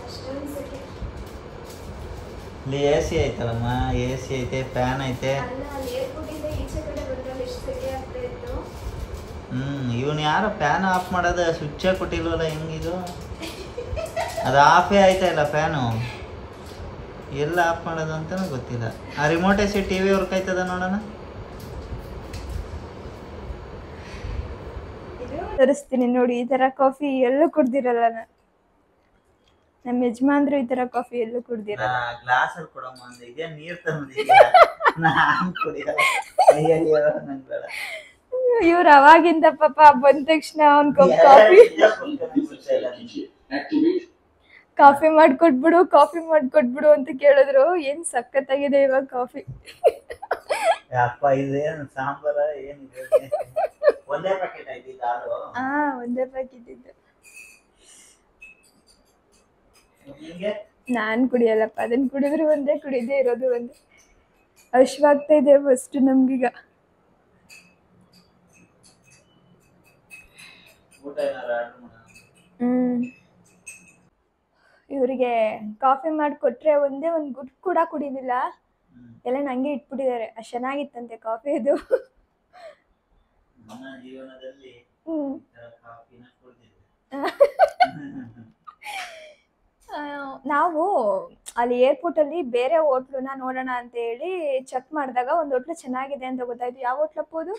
ಅಷ್ಟೊಂದು ಸೆಕೆ. ಇಲ್ಲಿ ಎ ಸಿ ಐತಲ್ಲಮ್ಮ, ಎ ಸಿ ಐತೆ, ಫ್ಯಾನ್ ಐತೆ. ಅಲ್ಲ, ಅಲ್ಲಿ ಏರ್ಪೋರ್ಟಿಂದ ಈಚೆ ಕಡೆ ಬಂದಾಗ ಎಷ್ಟು ಸೆಕೆ ಆಗ್ತಾ ಇತ್ತು. ಇವನು ಯಾರೋ ಫ್ಯಾನ್ ಆಫ್ ಮಾಡೋದು ಸ್ವಿಚ್ಚೇ ಕೊಟ್ಟಿಲ್ವಲ್ಲ, ಹೆಂಗಿದು? ಅದು ಆಫೇ ಆಯ್ತಾ ಇಲ್ಲ ಫ್ಯಾನು? ಎಲ್ಲ ಆಫ್ ಮಾಡೋದು ಅಂತಲೂ ಗೊತ್ತಿಲ್ಲ. ಆ remote AC T we work ಆಯ್ತದ ನೋಡೋಣ. ತರಿಸ್ತೀನಿ ನೋಡಿ. ಈ ಥರ ಕಾಫಿ ಎಲ್ಲೂ ಕುಡ್ದಿರಲ್ಲ ನಾನು. ನಮ್ಮ ಯಜಮಾನ್ರು ಈ ಥರ ಕಾಫಿ ಎಲ್ಲೂ ಕುಡ್ದಿರಲ್ಲ. ಗ್ಲಾಸಲ್ಲಿ ಕೊಡಮ್ಮ ಅಂದ್ರೆ ಇದೇ ನೀರು ತಂದಿದ್ದೀಯ, ನಾನು ಕುಡಿಯಲ್ಲ. ಅಯ್ಯಯ್ಯೋ, ನಂಗೆ ಬೇಡ. ಇವ್ರು ಅವಾಗಿಂದ ಪಾಪ ಬಂದ ತಕ್ಷಣ ಒಂದು ಕಪ್ ಕಾಫಿ ಮಾಡ್ಕೊಟ್ಬಿಡು ಅಂತ ಕೇಳಿದ್ರು. ಏನ್ ಸಖತ್ತಾಗಿದೆ ಇವಾಗ ಕಾಫಿ. ಅಪ್ಪ ಇದೇನು ಸಾಂಬಾರ ಏನಿದೆ? ಒಂದೇ ಪ್ಯಾಕೆಟ್ ಆಯ್ತಿದ್ದ ಹಾಲು? ಒಂದೇ ಪ್ಯಾಕೆಟ್ ಇದ್ದು. ನಾನ್ ಕುಡಿಯಲ್ಲಪ್ಪ, ಅದನ್ನ ಕುಡಿದ್ರು ಒಂದೇ, ಕುಡಿದೇ ಇರೋದು ಒಂದೇ. ಹಶ್ವಾಗ್ತಾ ಇದೆ ಫಸ್ಟ್ ನಮ್ಗೀಗ. ಇವರಿಗೆ ಕಾಫಿ ಮಾಡಿಕೊಟ್ರೆ ಒಂದೇ ಒಂದು ಗುಡ್ ಕೂಡ ಕುಡಿದಿಲ್ಲ, ಎಲ್ಲ ನಂಗೆ ಇಟ್ಬಿಟ್ಟಿದ್ದಾರೆ. ಅಷ್ಟು ಚೆನ್ನಾಗಿತ್ತಂತೆ ಕಾಫಿ ಇದು. ನಾವು ಅಲ್ಲಿ ಏರ್ಪೋರ್ಟಲ್ಲಿ ಬೇರೆ ಹೋಟ್ಲನ್ನ ನೋಡೋಣ ಅಂತ ಹೇಳಿ ಚೆಕ್ ಮಾಡಿದಾಗ ಒಂದು ಹೋಟ್ಲು ಚೆನ್ನಾಗಿದೆ ಅಂತ ಗೊತ್ತಾಯ್ತು. ಯಾವ ಹೋಟ್ಲಪ್ಪ ಅದು?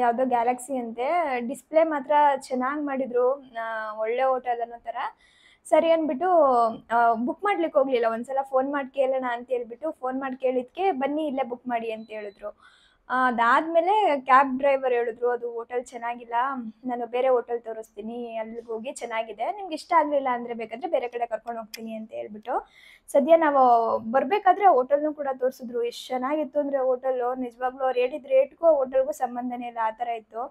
ಯಾವುದೋ ಗ್ಯಾಲಕ್ಸಿ ಅಂತೆ. ಡಿಸ್ಪ್ಲೇ ಮಾತ್ರ ಚೆನ್ನಾಗಿ ಮಾಡಿದ್ರು, ಒಳ್ಳೆ ಹೋಟೆಲ್ ಅನ್ನೋ ಥರ. ಸರಿ ಅಂದ್ಬಿಟ್ಟು ಬುಕ್ ಮಾಡ್ಲಿಕ್ಕೆ ಹೋಗ್ಲಿಲ್ಲ, ಒಂದ್ಸಲ ಫೋನ್ ಮಾಡಿ ಕೇಳೋಣ ಅಂತ ಹೇಳ್ಬಿಟ್ಟು ಫೋನ್ ಮಾಡಿ ಕೇಳಿದ್ಕೆ ಬನ್ನಿ ಇಲ್ಲೇ ಬುಕ್ ಮಾಡಿ ಅಂತ ಹೇಳಿದ್ರು. ಅದಾದಮೇಲೆ ಕ್ಯಾಬ್ ಡ್ರೈವರ್ ಹೇಳಿದ್ರು ಅದು ಹೋಟೆಲ್ ಚೆನ್ನಾಗಿಲ್ಲ, ನಾನು ಬೇರೆ ಹೋಟೆಲ್ ತೋರಿಸ್ತೀನಿ, ಅಲ್ಲಿಗೆ ಹೋಗಿ ಚೆನ್ನಾಗಿದೆ, ನಿಮ್ಗೆ ಇಷ್ಟ ಆಗಲಿಲ್ಲ ಅಂದರೆ ಬೇಕಾದರೆ ಬೇರೆ ಕಡೆ ಕರ್ಕೊಂಡು ಹೋಗ್ತೀನಿ ಅಂತ ಹೇಳ್ಬಿಟ್ಟು ಸದ್ಯ ನಾವು ಬರಬೇಕಾದ್ರೆ ಹೋಟೆಲ್ನೂ ಕೂಡ ತೋರಿಸಿದ್ರು. ಎಷ್ಟು ಚೆನ್ನಾಗಿತ್ತು ಅಂದರೆ ಹೋಟೆಲ್ಲು, ನಿಜವಾಗ್ಲೂ ಅವ್ರು ಹೇಳಿದ ರೇಟ್ಗೂ ಹೋಟೆಲ್ಗೂ ಸಂಬಂಧನೇ ಇಲ್ಲ, ಆ ಥರ ಇತ್ತು.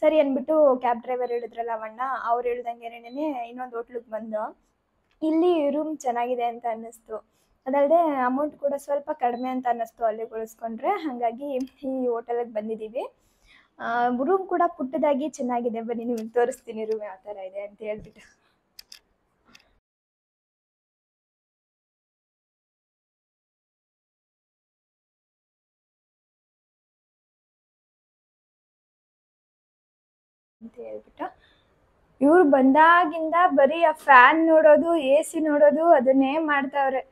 ಸರಿ ಅಂದ್ಬಿಟ್ಟು ಕ್ಯಾಬ್ ಡ್ರೈವರ್ ಹೇಳಿದ್ರಲ್ಲ ಅವಣ್ಣ, ಅವ್ರು ಹೇಳ್ದಂಗೆನೇ ಇನ್ನೊಂದು ಹೋಟ್ಲಿಗೆ ಬಂದು ಇಲ್ಲಿ ರೂಮ್ ಚೆನ್ನಾಗಿದೆ ಅಂತ ಅನ್ನಿಸ್ತು. ಅದಲ್ಲದೆ ಅಮೌಂಟ್ ಕೂಡ ಸ್ವಲ್ಪ ಕಡಿಮೆ ಅಂತ ಅನ್ನಿಸ್ತು ಅಲ್ಲಿಗೆ ಹೋಲಿಸ್ಕೊಂಡ್ರೆ. ಹಾಗಾಗಿ ಈ ಹೋಟೆಲಿಗೆ ಬಂದಿದ್ದೀವಿ. ರೂಮ್ ಕೂಡ ಪುಟ್ಟದಾಗಿ ಚೆನ್ನಾಗಿದೆ, ಬನ್ನಿ ನಿಮಗೆ ತೋರಿಸ್ತೀನಿ ರೂಮ್ ಯಾವ ಥರ ಇದೆ ಅಂತ ಹೇಳ್ಬಿಟ್ಟು. ಇವ್ರು ಬಂದಾಗಿಂದ ಬರೀ ಆ ಫ್ಯಾನ್ ನೋಡೋದು, AC ನೋಡೋದು, ಅದನ್ನೇ ಮಾಡ್ತಾವ್ರೆ.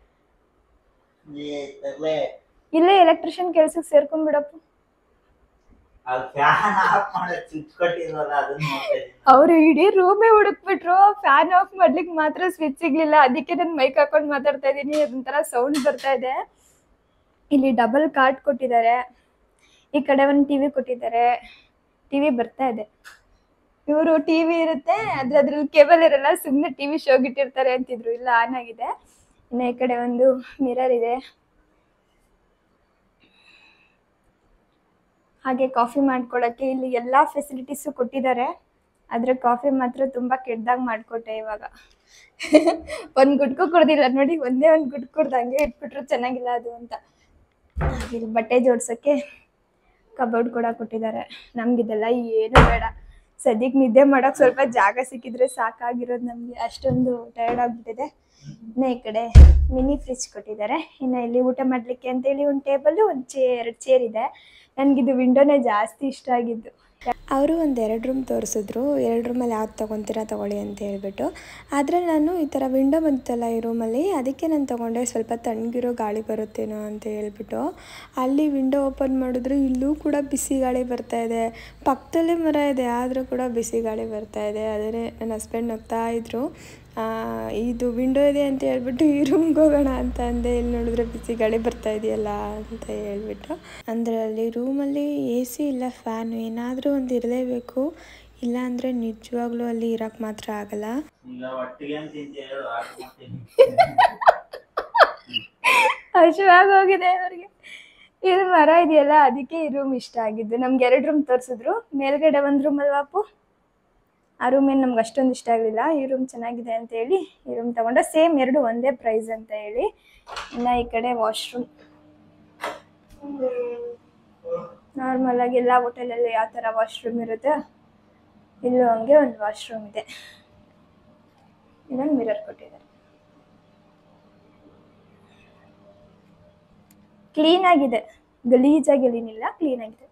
ಇಲ್ಲೇ ಎಲೆಕ್ಟ್ರಿಷಿಯನ್ ಕೆಲ್ಸಕ್ಕೆ ಸೇರ್ಕೊಂಡ್ಬಿಡಪ್ಪ. ಅವ್ರು ಇಡೀ ರೂಮೇ ಹುಡುಕ್ಬಿಟ್ರು, ಫ್ಯಾನ್ ಆಫ್ ಮಾಡ್ಲಿಕ್ಕೆ ಮಾತ್ರ ಸ್ವಿಚ್ ಸಿಗ್ಲಿಲ್ಲ. ಅದಕ್ಕೆ ನಾನು ಮೈಕ್ ಹಾಕೊಂಡು ಮಾತಾಡ್ತಾ ಇದ್ದೀನಿ, ಅದೊಂಥರ ಸೌಂಡ್ ಬರ್ತಾ ಇದೆ. ಇಲ್ಲಿ ಡಬಲ್ ಕಾರ್ಟ್ ಕೊಟ್ಟಿದ್ದಾರೆ, ಈ ಕಡೆ ಒಂದು TV ಕೊಟ್ಟಿದ್ದಾರೆ, TV ಬರ್ತಾ ಇದೆ. ಇವರು TV ಇರುತ್ತೆ, ಅದ್ರಲ್ಲಿ ಕೇಬಲ್ ಇರಲ್ಲ, ಸುಮ್ಮನೆ TV ಶೋಗಿಟ್ಟಿರ್ತಾರೆ ಅಂತಿದ್ರು, ಇಲ್ಲ ಆನ್ ಆಗಿದೆ. ಇನ್ನು ಈ ಕಡೆ ಒಂದು ಮಿರರ್ ಇದೆ. ಹಾಗೆ ಕಾಫಿ ಮಾಡ್ಕೊಳಕ್ಕೆ ಇಲ್ಲಿ ಎಲ್ಲ ಫೆಸಿಲಿಟೀಸು ಕೊಟ್ಟಿದ್ದಾರೆ. ಆದರೆ ಕಾಫಿ ಮಾತ್ರ ತುಂಬ ಕೆಟ್ಟದಾಗಿ ಮಾಡಿಕೊಟ್ಟೆ ಇವಾಗ. ಒಂದು ಗುಡ್ಕು ಕುಡ್ದಿಲ್ಲ ನೋಡಿ, ಒಂದೇ ಒಂದು ಗುಡ್ಕು ಕುಡ್ದು ಹಂಗೆ ಇಟ್ಬಿಟ್ರು, ಚೆನ್ನಾಗಿಲ್ಲ ಅದು ಅಂತ. ಇಲ್ಲಿ ಬಟ್ಟೆ ಜೋಡ್ಸೋಕ್ಕೆ ಕಬೋರ್ಡ್ ಕೂಡ ಕೊಟ್ಟಿದ್ದಾರೆ. ನಮಗಿದೆಲ್ಲ ಏನು ಬೇಡ, ಸದ್ಯಕ್ಕೆ ನಿದ್ದೆ ಮಾಡೋಕೆ ಸ್ವಲ್ಪ ಜಾಗ ಸಿಕ್ಕಿದ್ರೆ ಸಾಕಾಗಿರೋದು ನಮಗೆ, ಅಷ್ಟೊಂದು ಟಯರ್ಡ್ ಆಗಿಬಿಟ್ಟಿದೆ. ಇನ್ನು ಈ ಕಡೆ ಮಿನಿ ಫ್ರಿಜ್ ಕೊಟ್ಟಿದ್ದಾರೆ. ಇನ್ನು ಇಲ್ಲಿ ಊಟ ಮಾಡಲಿಕ್ಕೆ ಅಂತೇಳಿ ಒಂದು ಟೇಬಲ್ಲು, ಒಂದು ಎರಡು ಚೇರ್ ಇದೆ. ನನಗಿದು ವಿಂಡೋನೇ ಜಾಸ್ತಿ ಇಷ್ಟ ಆಗಿದ್ದು. ಅವರು ಒಂದು 2 ರೂಮ್ ತೋರಿಸಿದ್ರು. 2 ರೂಮಲ್ಲಿ ಯಾವ್ದು ತೊಗೊತೀರಾ ತೊಗೊಳ್ಳಿ ಅಂತ ಹೇಳ್ಬಿಟ್ಟು. ಆದರೆ ನಾನು ಈ ಥರ ವಿಂಡೋ ಬಂತಲ್ಲ ಈ ರೂಮಲ್ಲಿ, ಅದಕ್ಕೆ ನಾನು ತೊಗೊಂಡೆ, ಸ್ವಲ್ಪ ತಣ್ಣಗಿರೋ ಗಾಳಿ ಬರುತ್ತೇನೋ ಅಂತ ಹೇಳ್ಬಿಟ್ಟು. ಅಲ್ಲಿ ವಿಂಡೋ ಓಪನ್ ಮಾಡಿದ್ರು, ಇಲ್ಲೂ ಕೂಡ ಬಿಸಿ ಗಾಳಿ ಬರ್ತಾಯಿದೆ. ಪಕ್ಕದಲ್ಲೇ ಮರ ಇದೆ, ಆದರೂ ಕೂಡ ಬಿಸಿ ಗಾಳಿ ಬರ್ತಾಯಿದೆ. ಅದೇ ನನ್ನ ಹಸ್ಬೆಂಡ್ ಹೋಗ್ತಾ ಇದ್ರು, ಇದು ವಿಂಡೋ ಇದೆ ಅಂತ ಹೇಳ್ಬಿಟ್ಟು ಈ ರೂಮ್ಗೆ ಹೋಗೋಣ ಅಂತ ಅಂದೆ. ಇಲ್ಲಿ ನೋಡಿದ್ರೆ ಬಿಸಿ ಗಾಳಿ ಬರ್ತಾ ಇದೆಯಲ್ಲ ಅಂತ ಹೇಳ್ಬಿಟ್ಟು. ಅಂದರೆ ಅಲ್ಲಿ ರೂಮಲ್ಲಿ AC ಇಲ್ಲ, ಫ್ಯಾನು ಏನಾದರೂ ಒಂದು ಇರಲೇಬೇಕು, ಇಲ್ಲ ಅಂದರೆ ನಿಜವಾಗ್ಲೂ ಅಲ್ಲಿ ಇರೋಕ್ಕೆ ಮಾತ್ರ ಆಗಲ್ಲ. ಹಸಿವಾಗಿ ಹೋಗಿದೆ ಅವ್ರಿಗೆ. ಇದು ಮರ ಇದೆಯಲ್ಲ, ಅದಕ್ಕೆ ಈ ರೂಮ್ ಇಷ್ಟ ಆಗಿದ್ದು. ನಮ್ಗೆ 2 ರೂಮ್ ತೋರಿಸಿದ್ರು, ಮೇಲ್ಗಡೆ ಒಂದು ರೂಮ್ ಅಲ್ವಾಪು, ಆ ರೂಮ್ ಏನು ನಮ್ಗೆ ಅಷ್ಟೊಂದು ಇಷ್ಟ ಆಗಲಿಲ್ಲ. ಈ ರೂಮ್ ಚೆನ್ನಾಗಿದೆ ಅಂತ ಹೇಳಿ ಈ ರೂಮ್ ತೊಗೊಂಡೆ. ಸೇಮ್ 2 ಒಂದೇ ಪ್ರೈಸ್ ಅಂತ ಹೇಳಿ. ಇನ್ನು ಈ ಕಡೆ ವಾಶ್ರೂಮ್, ನಾರ್ಮಲಾಗಿ ಎಲ್ಲ ಹೋಟೆಲಲ್ಲಿ ಯಾವ ಥರ ವಾಶ್ರೂಮ್ ಇರುತ್ತೆ, ಇಲ್ಲೂ ಹಂಗೆ ಒಂದು ವಾಶ್ರೂಮ್ ಇದೆ. ಇನ್ನೊಂದು ಮಿರರ್ ಕೊಟ್ಟಿದ್ದಾರೆ. ಕ್ಲೀನಾಗಿದೆ, ಗಲೀಜಾಗಿ ಏನಿಲ್ಲ, ಕ್ಲೀನಾಗಿದೆ.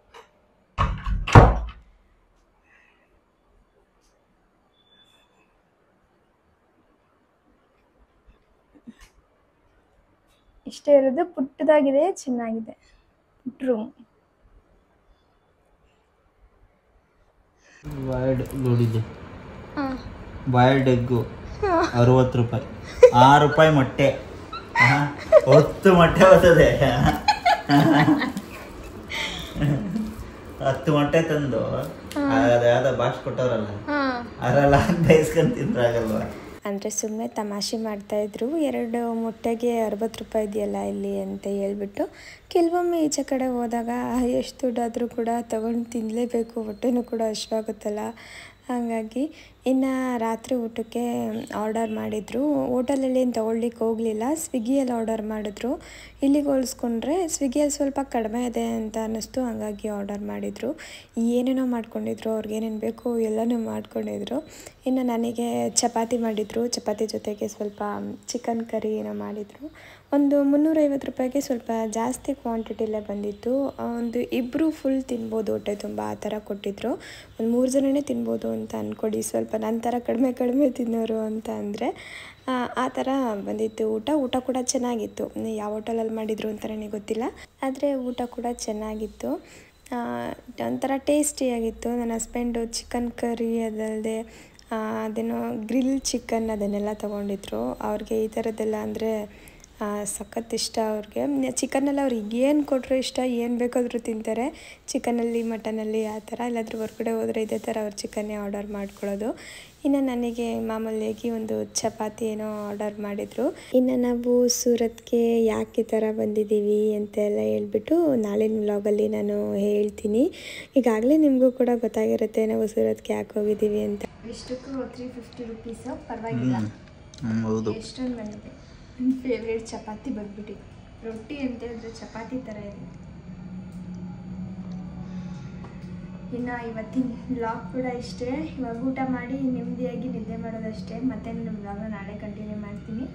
ಇಷ್ಟೇ ಇರೋದು, ಪುಟ್ಟದಾಗಿದೆ, ಚೆನ್ನಾಗಿದೆ, ಪುಟ್ಟ ರೂಮ್. ಬಾಯ್ಲ್ಡ್ ಎಗ್ಗು 60 ರೂಪಾಯಿ, 6 ರೂಪಾಯಿ ಮೊಟ್ಟೆ, 10 ಮೊಟ್ಟೆ ಬರ್ತದೆ. 10 ಮೊಟ್ಟೆ ತಂದು ಅದ್ಯಾವ್ದೋ ಬಾಕ್ಸ್ ಕೊಟ್ಟವ್ರಲ್ಲ, ಅದರಲ್ಲ ಬೇಯಿಸ್ಕೊಂಡು ತಿಂದ್ರಾಗಲ್ವ. ಅಂದರೆ ಸುಮ್ಮನೆ ತಮಾಷೆ ಮಾಡ್ತಾಯಿದ್ರು. 2 ಮೊಟ್ಟೆಗೆ 60 ರೂಪಾಯಿ ಇದೆಯಲ್ಲ ಇಲ್ಲಿ ಅಂತ ಹೇಳ್ಬಿಟ್ಟು. ಕೆಲವೊಮ್ಮೆ ಈಚೆ ಕಡೆ ಹೋದಾಗ ಎಷ್ಟು ದುಡ್ಡಾದರೂ ಕೂಡ ತೊಗೊಂಡು ತಿನ್ನಲೇಬೇಕು, ಹೊಟ್ಟೆನೂ ಕೂಡ ಹಶ್ವಾಗುತ್ತಲ್ಲ. ಹಾಗಾಗಿ ಇನ್ನು ರಾತ್ರಿ ಊಟಕ್ಕೆ ಆರ್ಡರ್ ಮಾಡಿದರು. ಹೋಟೆಲಲ್ಲಿ ಏನು ತೊಗೊಳ್ಲಿಕ್ಕೆ ಹೋಗಲಿಲ್ಲ, ಸ್ವಿಗ್ಗಿಯಲ್ಲಿ ಆರ್ಡರ್ ಮಾಡಿದ್ರು. ಇಲ್ಲಿಗೆ ಹೋಲಿಸ್ಕೊಂಡ್ರೆ ಸ್ವಿಗ್ಗಿಯಲ್ಲಿ ಸ್ವಲ್ಪ ಕಡಿಮೆ ಇದೆ ಅಂತ ಅನ್ನಿಸ್ತು, ಹಾಗಾಗಿ ಆರ್ಡರ್ ಮಾಡಿದರು. ಏನೇನೋ ಮಾಡ್ಕೊಂಡಿದ್ರು, ಅವ್ರಿಗೇನೇನು ಬೇಕು ಎಲ್ಲನೂ ಮಾಡ್ಕೊಂಡಿದ್ರು. ಇನ್ನು ನನಗೆ ಚಪಾತಿ ಮಾಡಿದರು, ಚಪಾತಿ ಜೊತೆಗೆ ಸ್ವಲ್ಪ ಚಿಕನ್ ಕರಿ ಏನೋ ಮಾಡಿದರು. ಒಂದು 350 ರೂಪಾಯಿಗೆ ಸ್ವಲ್ಪ ಜಾಸ್ತಿ ಕ್ವಾಂಟಿಟಿಲೇ ಬಂದಿತ್ತು. ಒಂದು 2 ಫುಲ್ ತಿನ್ಬೋದು ಹೊಟ್ಟೆ ತುಂಬ, ಆ ಥರ ಕೊಟ್ಟಿದ್ರು. ಒಂದು 3 ಜನನೇ ತಿನ್ಬೋದು ಅಂತ ಅಂದ್ಕೊಡಿ. ಸ್ವಲ್ಪ ಸ್ವಲ್ಪ ನನ್ನ ಥರ ಕಡಿಮೆ ತಿನ್ನೋರು ಅಂತ ಅಂದರೆ ಆ ಥರ ಬಂದಿತ್ತು ಊಟ ಕೂಡ ಚೆನ್ನಾಗಿತ್ತು. ಯಾವ ಹೋಟೆಲಲ್ಲಿ ಮಾಡಿದರು ಅಂತ ನನಗೆ ಗೊತ್ತಿಲ್ಲ, ಆದರೆ ಊಟ ಕೂಡ ಚೆನ್ನಾಗಿತ್ತು, ಒಂಥರ ಟೇಸ್ಟಿಯಾಗಿತ್ತು. ನನ್ನ ಹಸ್ಬೆಂಡು ಚಿಕನ್ ಕರಿ ಅದಲ್ಲದೆ ಅದೇನೋ ಗ್ರಿಲ್ ಚಿಕನ್ ಅದನ್ನೆಲ್ಲ ತೊಗೊಂಡಿದ್ರು. ಅವ್ರಿಗೆ ಈ ಥರದ್ದೆಲ್ಲ ಅಂದರೆ ಸಖತ್ ಇಷ್ಟ. ಅವ್ರಿಗೆ ಚಿಕನಲ್ಲಿ ಅವ್ರಿಗೆ ಏನು ಕೊಟ್ಟರು ಇಷ್ಟ, ಏನು ಬೇಕಾದರೂ ತಿಂತಾರೆ. ಚಿಕನಲ್ಲಿ ಮಟನಲ್ಲಿ ಆ ಥರ. ಇಲ್ಲಾದರೂ ಹೊರಗಡೆ ಹೋದರೆ ಇದೇ ಥರ ಅವ್ರು ಚಿಕನ್ನೇ ಆರ್ಡರ್ ಮಾಡ್ಕೊಳ್ಳೋದು. ಇನ್ನು ನನಗೆ ಮಾಮೂಲಿಯಾಗಿ ಒಂದು ಚಪಾತಿ ಏನೋ ಆರ್ಡರ್ ಮಾಡಿದರು. ಇನ್ನು ನಾವು ಸೂರತ್ಗೆ ಯಾಕೆ ಈ ಥರ ಬಂದಿದ್ದೀವಿ ಅಂತೆಲ್ಲ ಹೇಳ್ಬಿಟ್ಟು ನಾಳಿನ ವ್ಲಾಗಲ್ಲಿ ನಾನು ಹೇಳ್ತೀನಿ. ಈಗಾಗಲೇ ನಿಮಗೂ ಕೂಡ ಗೊತ್ತಾಗಿರುತ್ತೆ ನಾವು ಸೂರತ್ಗೆ ಯಾಕೆ ಹೋಗಿದ್ದೀವಿ ಅಂತ. ಇಷ್ಟಕ್ಕೂ 350 ರುಪೀಸು, ಪರವಾಗಿಲ್ಲ. ಹೌದು, ಎಷ್ಟೊಂದು ಬಂದಿದೆ. ನನ್ನ ಫೇವ್ರೇಟ್ ಚಪಾತಿ ಬಂದ್ಬಿಟ್ಟು ರೊಟ್ಟಿ ಅಂತ ಹೇಳಿದ್ರೆ ಚಪಾತಿ ಥರ ಇದೆ. ಇನ್ನು ಇವತ್ತಿನ ವ್ಲಾಗ್ ಕೂಡ ಇಷ್ಟೇ. ಇವಾಗ ಊಟ ಮಾಡಿ ನೆಮ್ಮದಿಯಾಗಿ ನಿದ್ದೆ ಮಾಡೋದಷ್ಟೇ. ಮತ್ತೆ ನನ್ನ ವ್ಲಾಗ್ನ ನಾಳೆ ಕಂಟಿನ್ಯೂ ಮಾಡ್ತೀನಿ.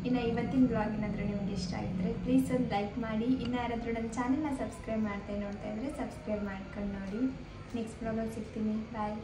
ಇನ್ನು ಇವತ್ತಿನ ವ್ಲಾಗ್ ಏನಾದರೂ ನಿಮಗೆ ಇಷ್ಟ ಆಗಿದ್ರೆ ಪ್ಲೀಸ್ ಒಂದು ಲೈಕ್ ಮಾಡಿ. ಇನ್ನು ಯಾರಾದರೂ ನನ್ನ ಚಾನಲ್ನ ಸಬ್ಸ್ಕ್ರೈಬ್ ಮಾಡ್ತಾ ನೋಡ್ತಾ ಇದ್ದರೆ ಸಬ್ಸ್ಕ್ರೈಬ್ ಮಾಡ್ಕೊಂಡು ನೋಡಿ. ನೆಕ್ಸ್ಟ್ ವ್ಲಾಗಲ್ಲಿ ಸಿಗ್ತೀನಿ. ಬಾಯ್.